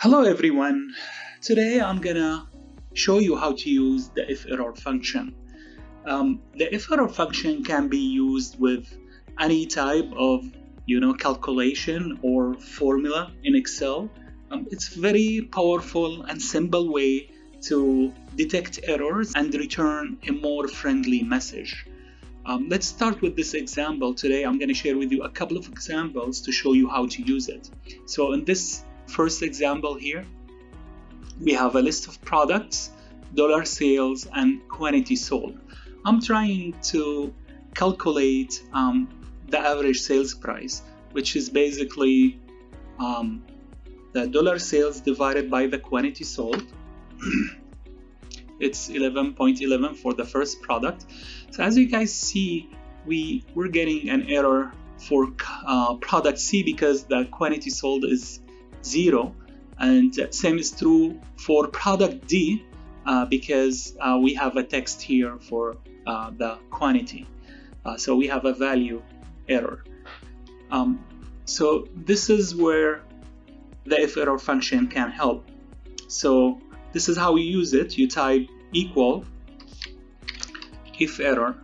Hello everyone. Today I'm gonna show you how to use the Iferror function. The Iferror function can be used with any type of calculation or formula in Excel. It's a very powerful and simple way to detect errors and return a more friendly message. Let's start with this example. Today I'm going to share with you a couple of examples to show you how to use it. So in this first example here, we have a list of products, dollar sales, and quantity sold. I'm trying to calculate the average sales price, which is basically the dollar sales divided by the quantity sold. It's 11.11 for the first product. So as you guys see, we're getting an error for product C because the quantity sold is 0, and same is true for product D because we have a text here for the quantity. So we have a value error. So this is where the Iferror function can help. So this is how you use it. You type equal Iferror,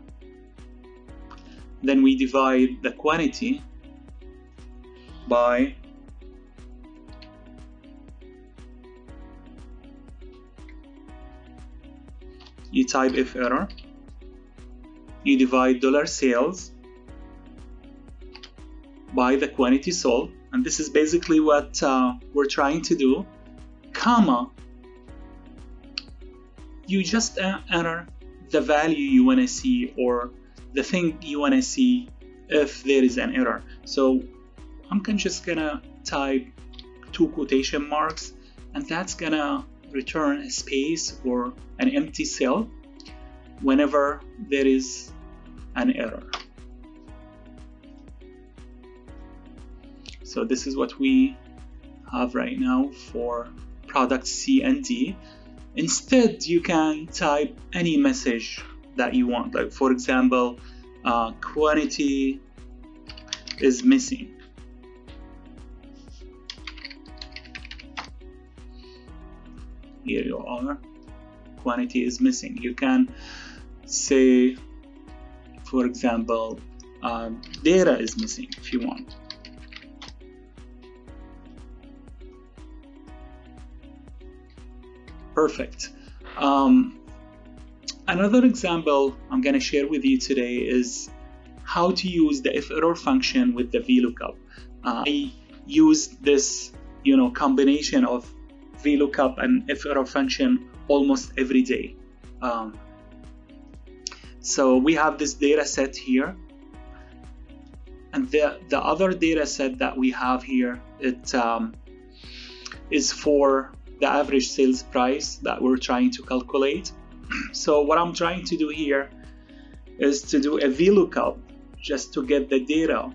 then we divide the quantity by you type Iferror, you divide dollar sales by the quantity sold, and this is basically what we're trying to do, comma, you just enter the value you want to see or the thing you want to see if there is an error. So I'm just gonna type 2 quotation marks, and that's gonna return a space or an empty cell whenever there is an error. So this is what we have right now for products C and D. Instead, you can type any message that you want, like for example, quantity is missing. Here you are, quantity is missing. You can say, for example, data is missing if you want. Perfect. Another example I'm going to share with you today is how to use the Iferror function with the VLOOKUP. I use this combination of VLOOKUP and Iferror function almost every day. So we have this data set here, and the other data set that we have here, it is for the average sales price that we're trying to calculate. So what I'm trying to do here is to do a VLOOKUP just to get the data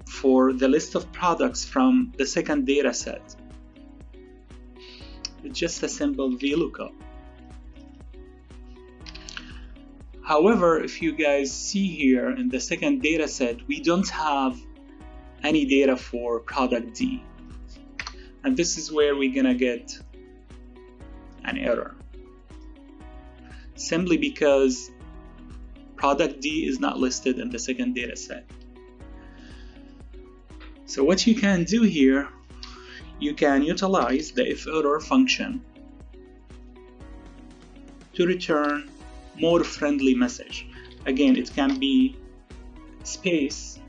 for the list of products from the second data set. It's just a simple VLOOKUP. However, if you guys see here in the second data set, we don't have any data for product D. And this is where we're gonna get an error, simply because product D is not listed in the second data set. So what you can do here, you can utilize the Iferror function to return more friendly message. Again, it can be space,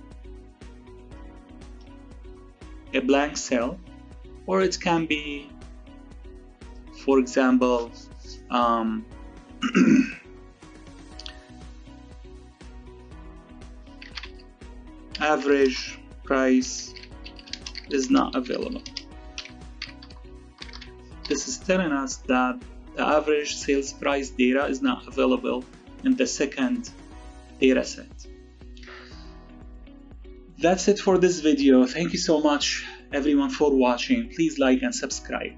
a blank cell, or it can be, for example, average price is not available. This is telling us that the average sales price data is not available in the second data set. That's it for this video. Thank you so much everyone for watching. Please like and subscribe.